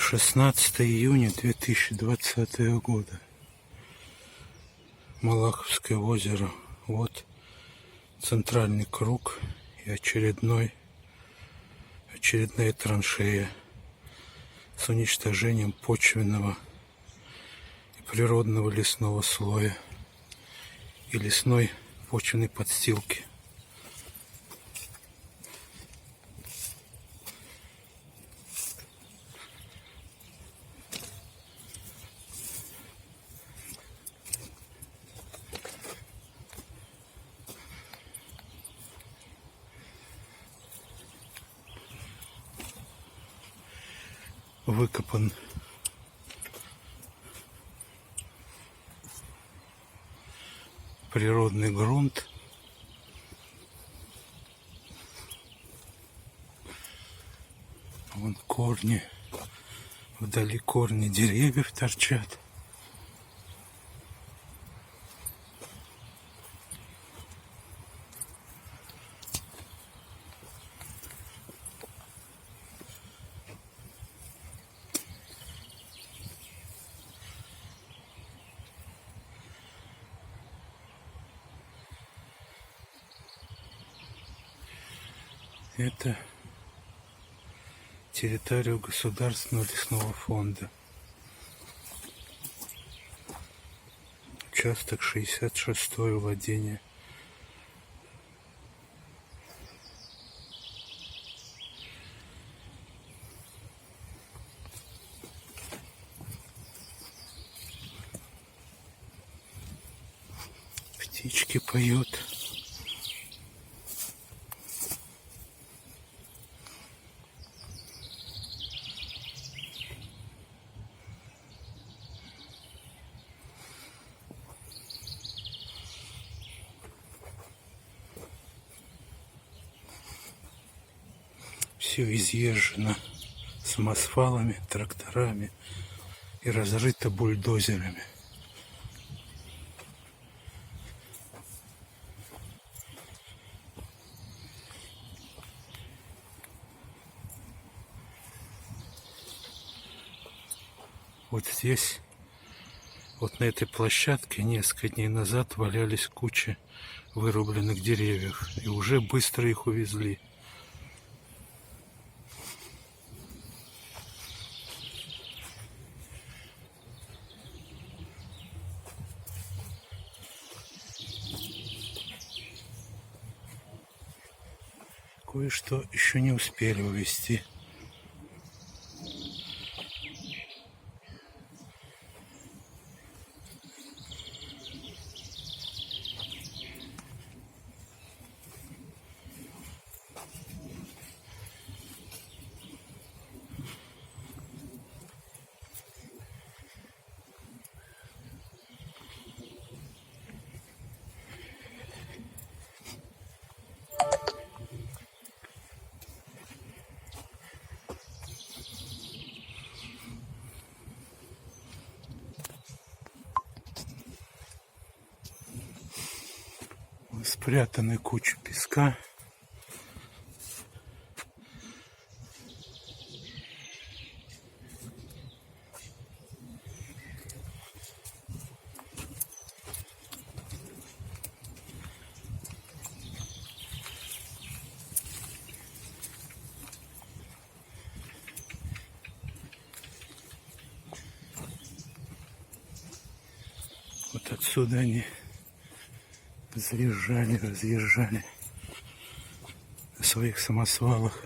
16 июня 2020 года. Малаховское озеро. Вот центральный круг и очередная траншея с уничтожением почвенного и природного лесного слоя и лесной почвенной подстилки. Выкопан природный грунт. Вон корни, вдали корни деревьев торчат. Это территория Государственного лесного фонда. Участок 66-е владение. Птички поют. Все изъезжено самосвалами, тракторами и разрыто бульдозерами. Вот здесь, вот на этой площадке несколько дней назад валялись кучи вырубленных деревьев, и уже быстро их увезли. Кое-что еще не успели увезти. Спрятаны куча песка. Вот отсюда они разъезжали на своих самосвалах.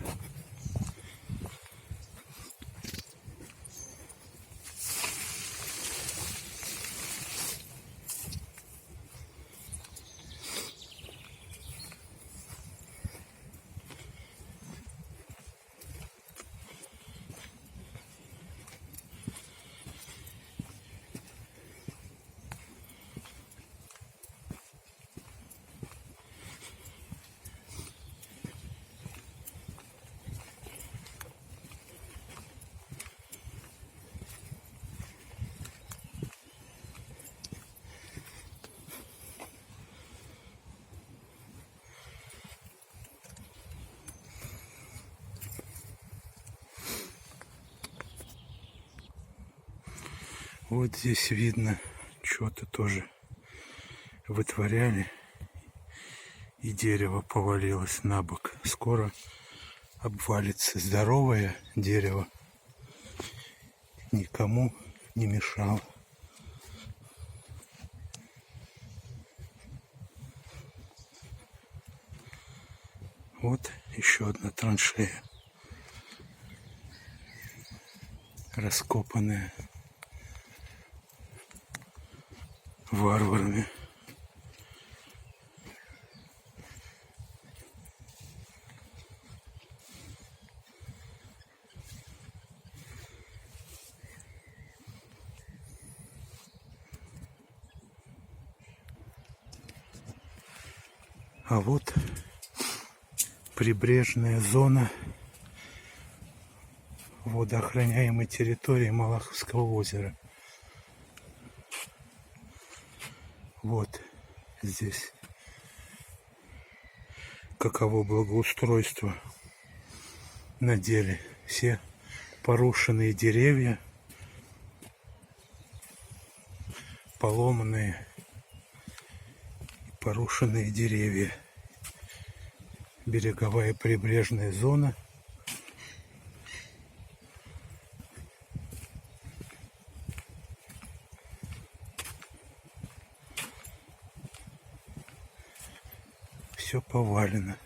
Вот здесь видно, что-то тоже вытворяли. И дерево повалилось на бок. Скоро обвалится. Здоровое дерево никому не мешало. Вот еще одна траншея, раскопанная варварами. А вот прибрежная зона водоохраняемой территории Малаховского озера. Вот здесь каково благоустройство на деле. Все порушенные деревья, поломанные и порушенные деревья. Береговая прибрежная зона. Все повалено.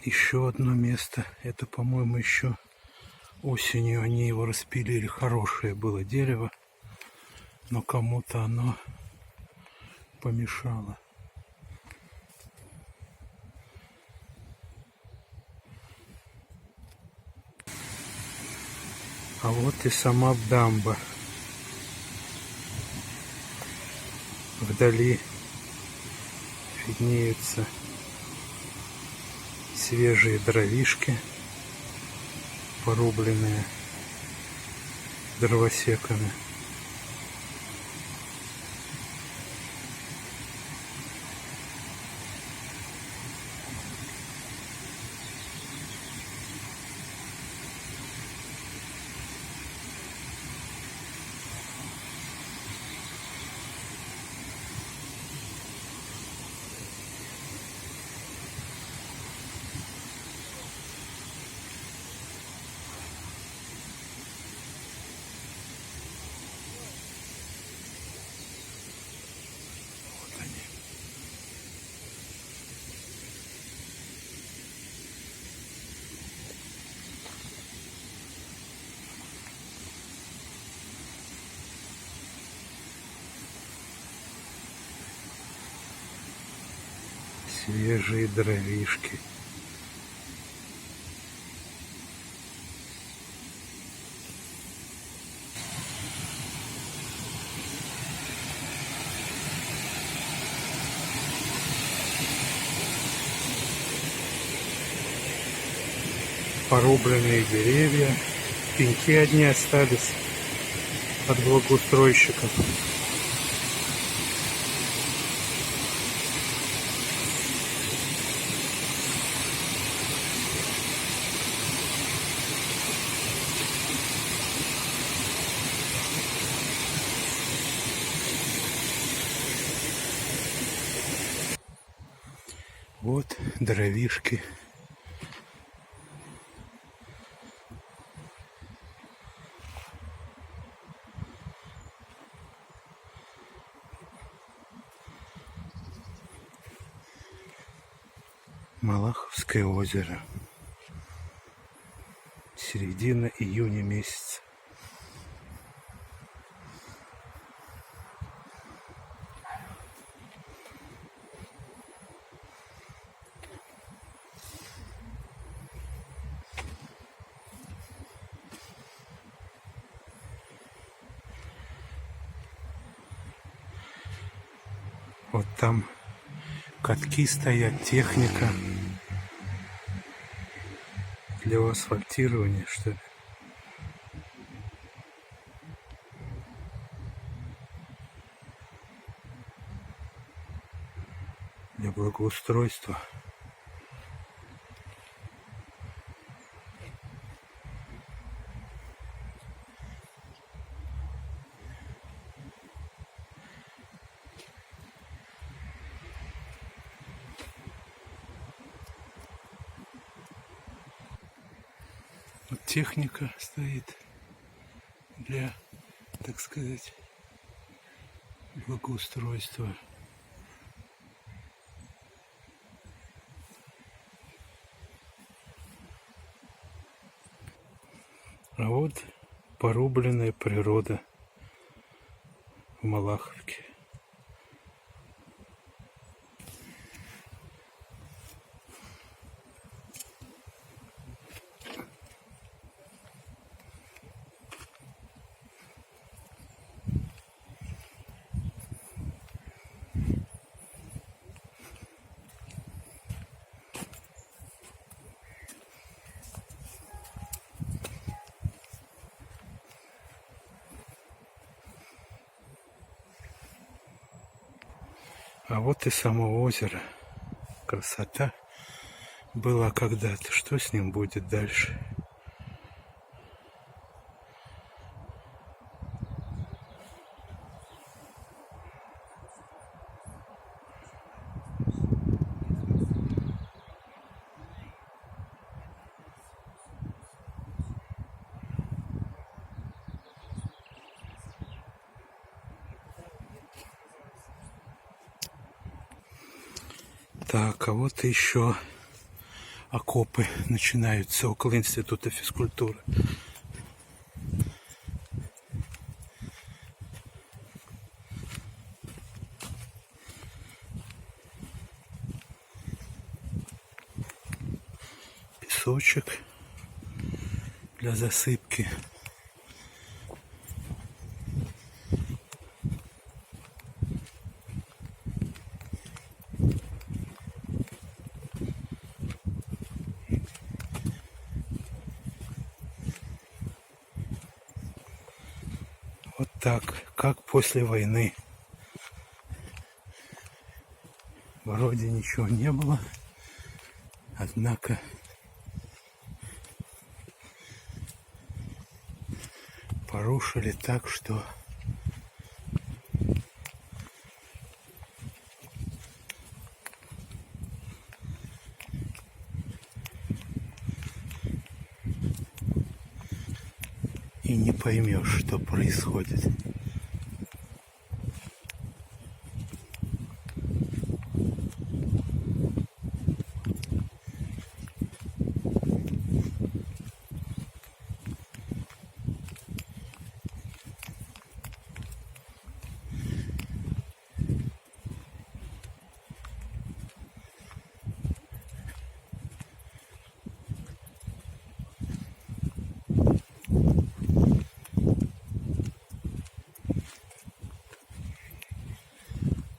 Еще одно место. Это, по-моему, еще осенью они его распилили. Хорошее было дерево, но кому-то оно помешало. А вот и сама дамба. Вдали виднеются свежие дровишки, порубленные дровосеками. Свежие дровишки. Порубленные деревья. Пеньки одни остались от благоустройщиков. Вот дровишки. Малаховское озеро. Середина июня месяца. Вот там катки стоят, техника. для асфальтирования, что ли. Для благоустройства. Вот техника стоит для, так сказать, благоустройства. А вот порубленная природа в Малаховке. А вот и само озеро. Красота была когда-то. Что с ним будет дальше? Так, а вот еще окопы начинаются около Института физкультуры. Песочек для засыпки. Вот так, как после войны. Вроде ничего не было, однако порушили так, что и не поймешь, что происходит.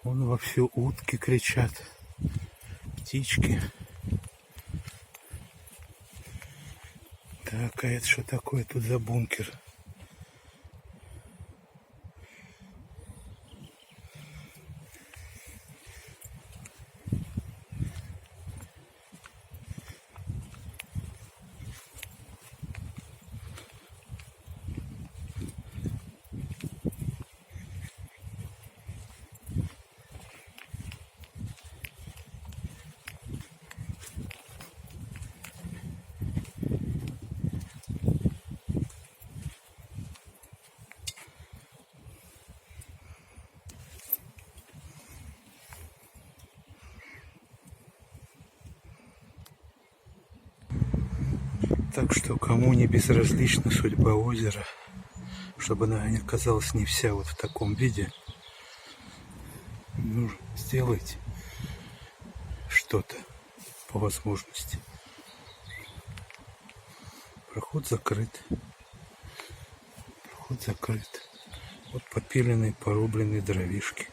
Вон вовсю утки кричат, птички. Так, а это что такое тут за бункер? Так что кому не безразлична судьба озера, чтобы она не оказалась не вся вот в таком виде, ну, сделайте что-то по возможности. Проход закрыт. Проход закрыт. Вот попиленные, порубленные дровишки.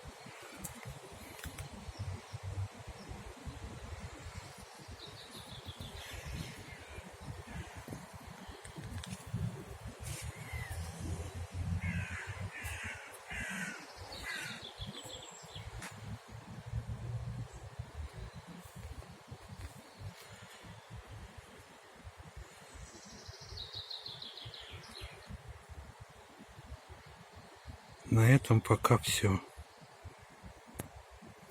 На этом пока все.